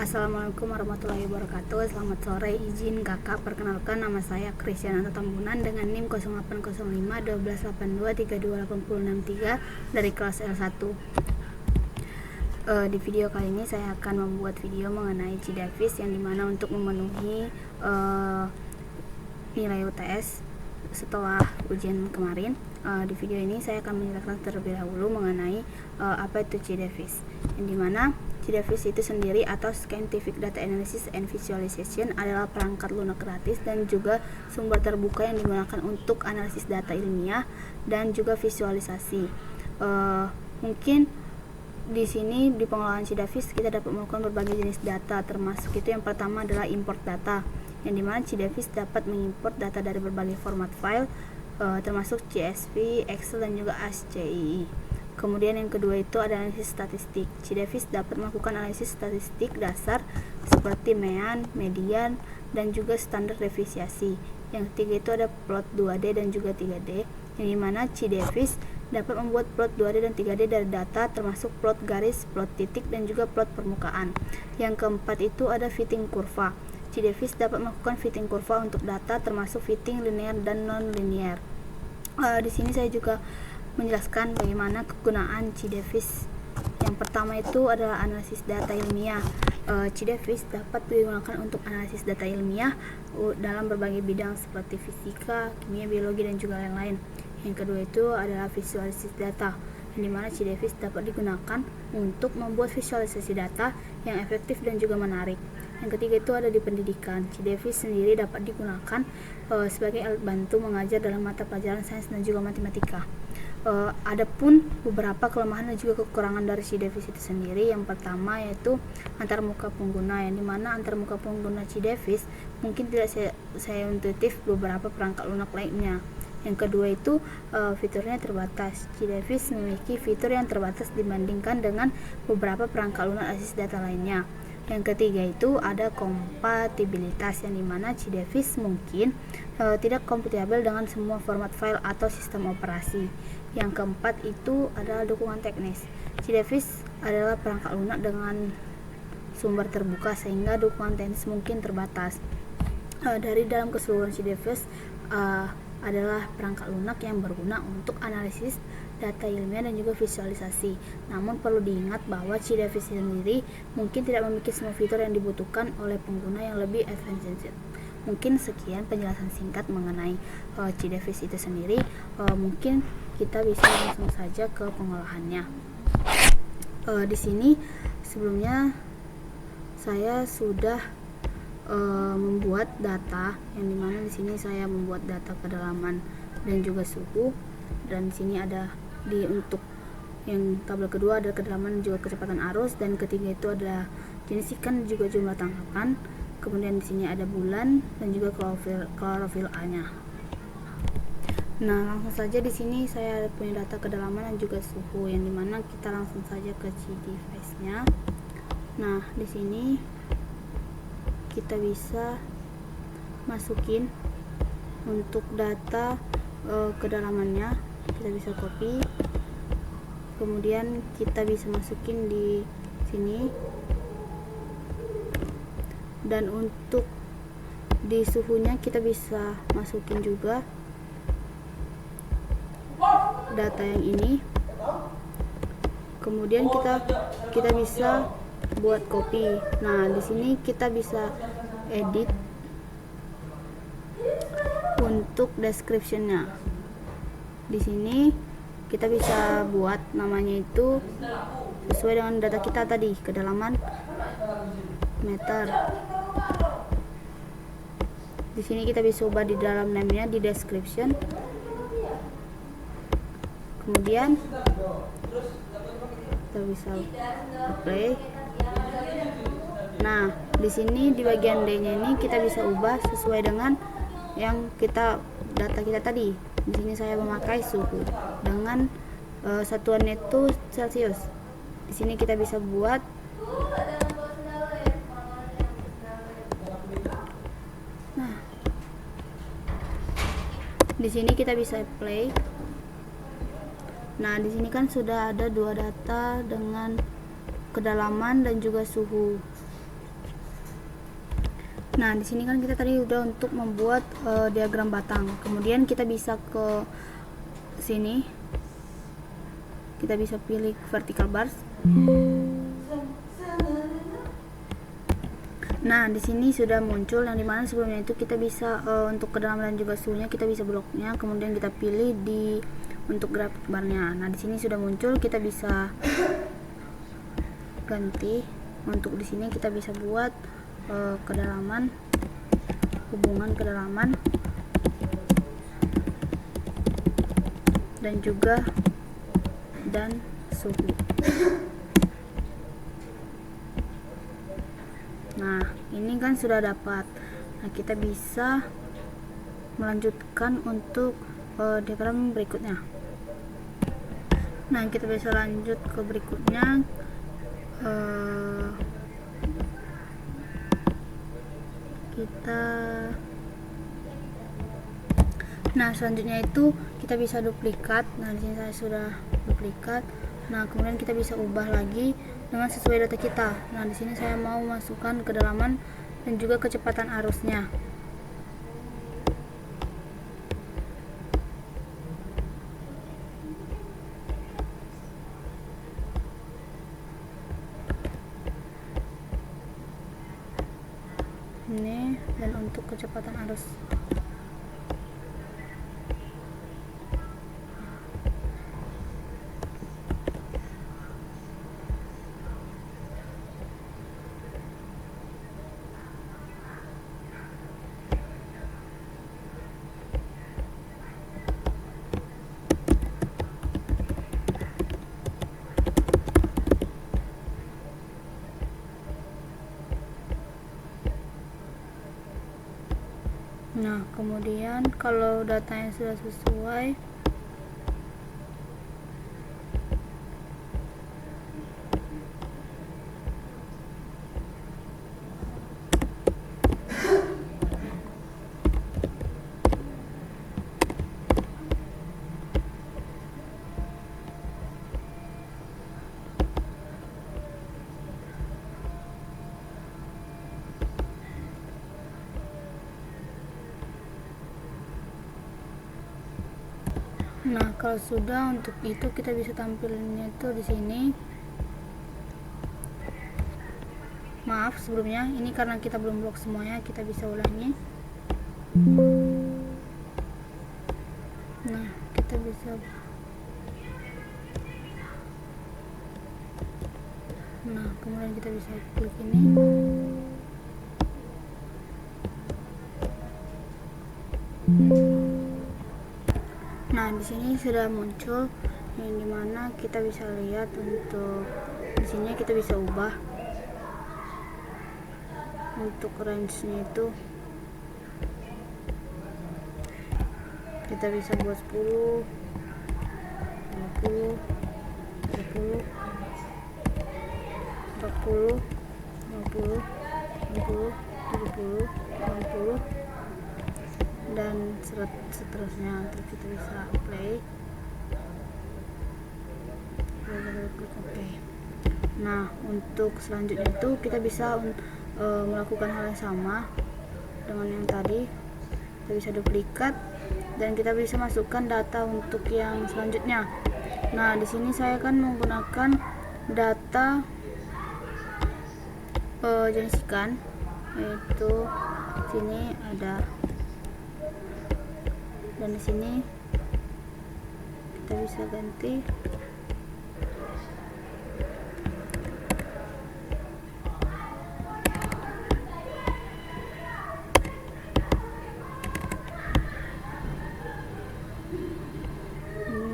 Assalamualaikum warahmatullahi wabarakatuh. Selamat sore, izin kakak perkenalkan, nama saya Kristiananta Tambunan dengan NIM 0805 1282 328063 dari kelas L1. Di video kali ini saya akan membuat video mengenai Cidavis, yang dimana untuk memenuhi nilai UTS setelah ujian kemarin. Di video ini saya akan menjelaskan terlebih dahulu mengenai apa itu Cidavis, yang dimana Cidavis itu sendiri atau Scientific Data Analysis and Visualization adalah perangkat lunak gratis dan juga sumber terbuka yang digunakan untuk analisis data ilmiah dan juga visualisasi. Mungkin di sini di pengelolaan Cidavis kita dapat melakukan berbagai jenis data, termasuk itu yang pertama adalah import data, yang dimana Cidavis dapat mengimport data dari berbagai format file, termasuk CSV, Excel, dan juga ASCII. Kemudian yang kedua itu ada analisis statistik. Cidavis dapat melakukan analisis statistik dasar seperti mean, median, dan juga standar deviasi. Yang ketiga itu ada plot 2D dan juga 3D, yang dimana Cidavis dapat membuat plot 2D dan 3D dari data, termasuk plot garis, plot titik, dan juga plot permukaan. Yang keempat itu ada fitting kurva. Cidavis dapat melakukan fitting kurva untuk data, termasuk fitting linear dan non-linear. Di sini saya juga menjelaskan bagaimana kegunaan Cidavis. Yang pertama itu adalah analisis data ilmiah. Cidavis dapat digunakan untuk analisis data ilmiah dalam berbagai bidang seperti fisika, kimia, biologi, dan juga lain-lain. Yang kedua itu adalah visualisasi data, yang dimana Cidavis dapat digunakan untuk membuat visualisasi data yang efektif dan juga menarik. Yang ketiga itu ada di pendidikan. Cidavis sendiri dapat digunakan sebagai alat bantu mengajar dalam mata pelajaran sains dan juga matematika. Adapun beberapa kelemahan dan juga kekurangan dari Cidavis itu sendiri. Yang pertama yaitu antarmuka pengguna, yang dimana antarmuka pengguna Cidavis mungkin tidak saya intuitif beberapa perangkat lunak lainnya. Yang kedua itu fiturnya terbatas. Cidavis memiliki fitur yang terbatas dibandingkan dengan beberapa perangkat lunak analisis data lainnya. Yang ketiga itu ada kompatibilitas, yang dimana Cidavis mungkin tidak kompatibel dengan semua format file atau sistem operasi. Yang keempat itu adalah dukungan teknis. Cidavis adalah perangkat lunak dengan sumber terbuka sehingga dukungan teknis mungkin terbatas. Dari dalam keseluruhan Cidavis adalah perangkat lunak yang berguna untuk analisis data ilmiah dan juga visualisasi. Namun perlu diingat bahwa Cidavis sendiri mungkin tidak memiliki semua fitur yang dibutuhkan oleh pengguna yang lebih advance. Mungkin sekian penjelasan singkat mengenai Cidavis itu sendiri. Mungkin kita bisa langsung saja ke pengolahannya. Di sini sebelumnya saya sudah membuat data, yang dimana di sini saya membuat data kedalaman dan juga suhu, dan di sini ada untuk yang tabel kedua ada kedalaman dan juga kecepatan arus, dan ketiga itu ada jenis ikan dan juga jumlah tangkapan. Kemudian di sini ada bulan dan juga klorofil A-nya. Nah, langsung saja di sini saya punya data kedalaman dan juga suhu, yang dimana kita langsung saja ke Cidavis-nya. Nah, di sini kita bisa masukin untuk data kedalamannya, kita bisa copy, kemudian kita bisa masukin di sini. Dan untuk di suhunya kita bisa masukin juga data yang ini, kemudian kita bisa buat copy. Nah, di sini kita bisa edit untuk description-nya. Di sini kita bisa buat namanya itu sesuai dengan data kita tadi, kedalaman meter. Di sini kita bisa ubah di dalam name-nya di description. Kemudian kita bisa apply. Nah, di sini di bagian D-nya ini kita bisa ubah sesuai dengan yang data kita tadi. Di sini saya memakai suhu dengan satuannya itu Celcius. Di sini kita bisa buat di sini kita bisa play. Nah, di sini kan sudah ada dua data dengan kedalaman dan juga suhu. Nah, di sini kan kita tadi udah untuk membuat diagram batang. Kemudian kita bisa ke sini. Kita bisa pilih vertical bars. Nah, di sini sudah muncul yang dimana sebelumnya itu kita bisa untuk kedalaman dan juga suhunya kita bisa bloknya. Kemudian kita pilih di untuk grafik barnya. Nah, di sini sudah muncul, kita bisa ganti. Untuk di sini kita bisa buat kedalaman, hubungan kedalaman, dan juga suhu. Nah, ini kan sudah dapat. Nah, kita bisa melanjutkan untuk diagram berikutnya. Nah, kita bisa lanjut ke berikutnya. Nah, selanjutnya itu kita bisa duplikat. Nah, di sini saya sudah duplikat. Nah, kemudian kita bisa ubah lagi dengan sesuai data kita. Nah, di sini saya mau masukkan kedalaman dan juga kecepatan arusnya. Ini dan untuk kecepatan arus. Nah, kemudian kalau datanya sudah sesuai, nah kalau sudah, untuk itu kita bisa tampilinnya itu di sini. Maaf sebelumnya, ini karena kita belum blok semuanya, kita bisa ulangi. Nah, kita bisa kemudian kita bisa klik ini. Nah, di sini sudah muncul yang dimana kita bisa lihat untuk di sini kita bisa ubah untuk range-nya itu. Kita bisa buat 10, 20, 30, 40, 50, 60, 70, 80, dan seterusnya. Terus kita bisa play, klik OK. Nah, untuk selanjutnya itu kita bisa melakukan hal yang sama dengan yang tadi. Kita bisa duplikat dan kita bisa masukkan data untuk yang selanjutnya. Nah, di sini saya akan menggunakan data jenis ikan, yaitu sini ada, dan di sini kita bisa ganti.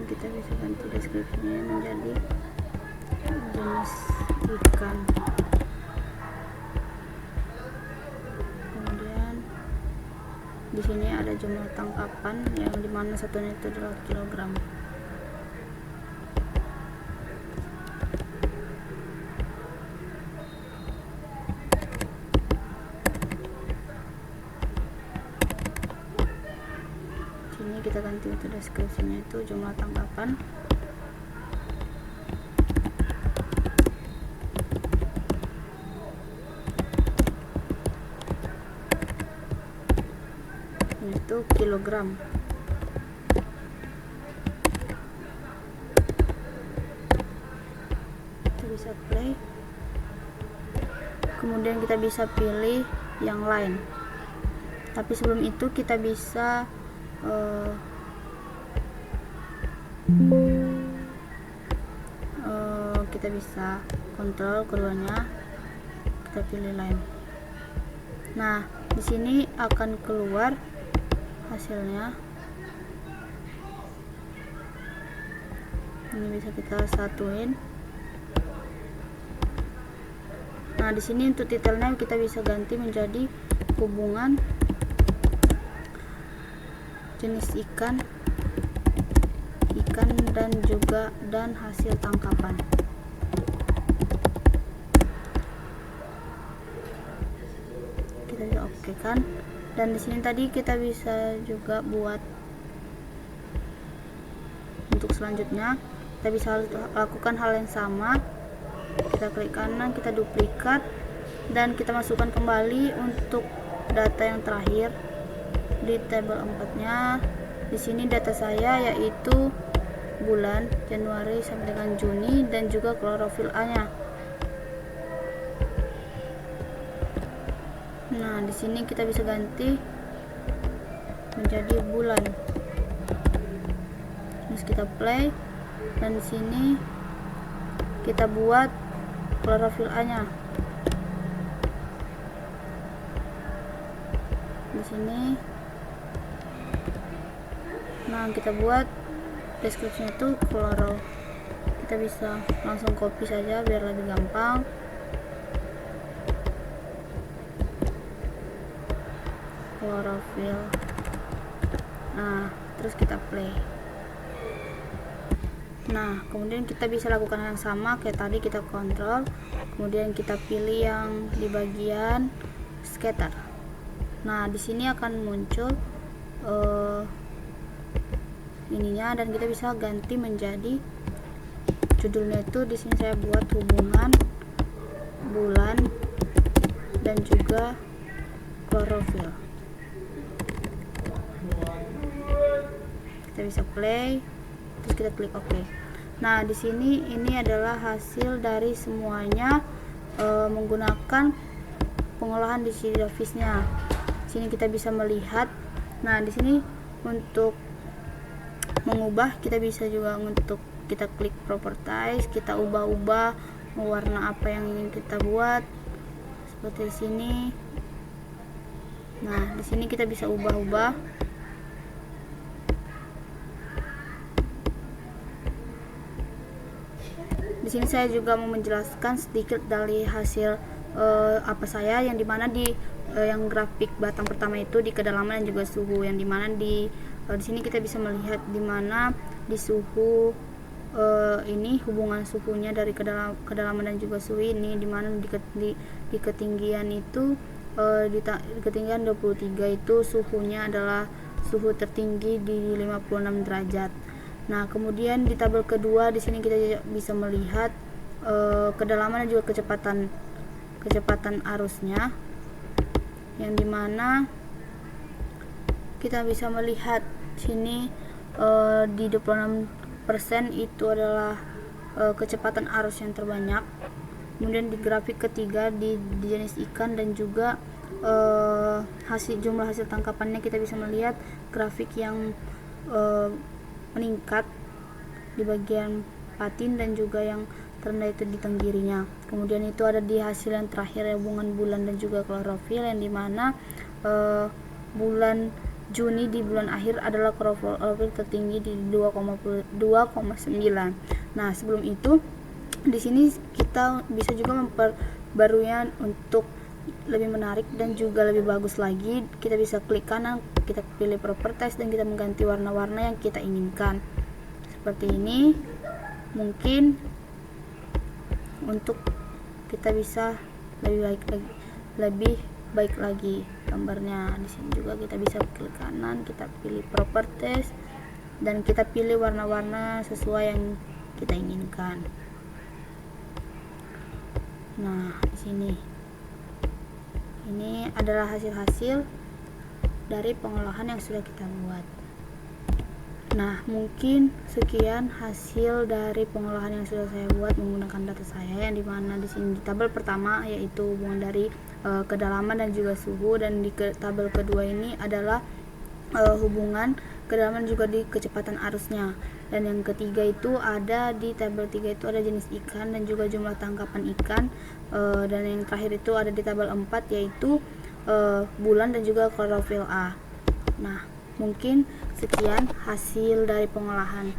Kita bisa ganti deskripsinya menjadi jenis ikan. Kemudian di sini ada jumlah tangkapan yang dimana satunya itu adalah kilogram. Sini kita ganti untuk deskripsinya itu jumlah tangkapan. yaitu kilogram. Kita bisa play, kemudian kita bisa pilih yang lain. Tapi sebelum itu kita bisa kontrol keduanya, kita pilih lain. Nah, di sini akan keluar hasilnya. Ini bisa kita satuin. Nah, di sini untuk detailnya kita bisa ganti menjadi hubungan jenis ikan dan hasil tangkapan. Kita bisa oke kan, dan di sini tadi kita bisa juga buat untuk selanjutnya. Kita bisa lakukan hal yang sama, kita klik kanan, kita duplikat, dan kita masukkan kembali untuk data yang terakhir di tabel 4-nya. Di sini data saya yaitu bulan Januari sampai dengan Juni dan juga klorofil A-nya. Nah, di sini kita bisa ganti menjadi bulan. Terus kita play, dan di sini kita buat klorofil A-nya. Di sini, nah kita buat deskripsinya itu kloro. Kita bisa langsung copy saja biar lebih gampang. Klorofil. Nah, terus kita play. Nah, kemudian kita bisa lakukan yang sama kayak tadi, kita kontrol, kemudian kita pilih yang di bagian scatter. Nah, di sini akan muncul ininya, dan kita bisa ganti menjadi judulnya itu. Di sini saya buat hubungan bulan dan juga klorofil. Kita bisa play, terus kita klik OK. Nah, di sini ini adalah hasil dari semuanya menggunakan pengolahan di Davis-nya. Di sini kita bisa melihat. Nah, di sini untuk mengubah kita bisa juga untuk kita klik properties, kita ubah-ubah warna apa yang ingin kita buat seperti di sini. Nah, di sini kita bisa ubah-ubah. Di sini saya juga mau menjelaskan sedikit dari hasil apa saya, yang dimana di yang grafik batang pertama itu di kedalaman dan juga suhu, yang dimana di sini kita bisa melihat dimana di suhu ini hubungan suhunya dari kedalaman dan juga suhu ini, dimana di ketinggian itu di ketinggian 23 itu suhunya adalah suhu tertinggi di 56 derajat. Nah, kemudian di tabel kedua di sini kita bisa melihat kedalaman dan juga kecepatan arusnya, yang dimana kita bisa melihat sini di 26% itu adalah kecepatan arus yang terbanyak. Kemudian di grafik ketiga di jenis ikan dan juga jumlah hasil tangkapannya, kita bisa melihat grafik yang meningkat di bagian patin dan juga yang terendah itu di tenggirinya. Kemudian itu ada di hasil yang terakhir, hubungan bulan dan juga klorofil, yang dimana bulan Juni di bulan akhir adalah klorofil tertinggi di 2,9. Nah, sebelum itu di sini kita bisa juga memperbaruinya untuk lebih menarik dan juga lebih bagus lagi. Kita bisa klik kanan, kita pilih properties, dan kita mengganti warna-warna yang kita inginkan seperti ini. Mungkin untuk kita bisa lebih baik lagi gambarnya. Di sini juga kita bisa klik kanan, kita pilih properties, dan kita pilih warna-warna sesuai yang kita inginkan. Nah, di sini ini adalah hasil-hasil dari pengolahan yang sudah kita buat. Nah, mungkin sekian hasil dari pengolahan yang sudah saya buat menggunakan data saya, yang dimana di sini di tabel pertama yaitu hubungan dari kedalaman dan juga suhu, dan di tabel kedua ini adalah hubungan kedalaman juga di kecepatan arusnya, dan yang ketiga itu ada di tabel 3 itu ada jenis ikan dan juga jumlah tangkapan ikan, dan yang terakhir itu ada di tabel 4 yaitu bulan dan juga klorofil A. Nah, mungkin sekian hasil dari pengolahan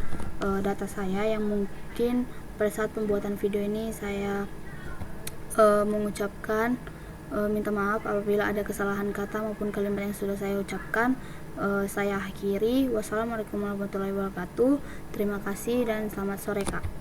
data saya, yang mungkin pada saat pembuatan video ini saya mengucapkan minta maaf apabila ada kesalahan kata maupun kalimat yang sudah saya ucapkan. Saya akhiri. Wassalamualaikum warahmatullahi wabarakatuh. Terima kasih dan selamat sore, Kak.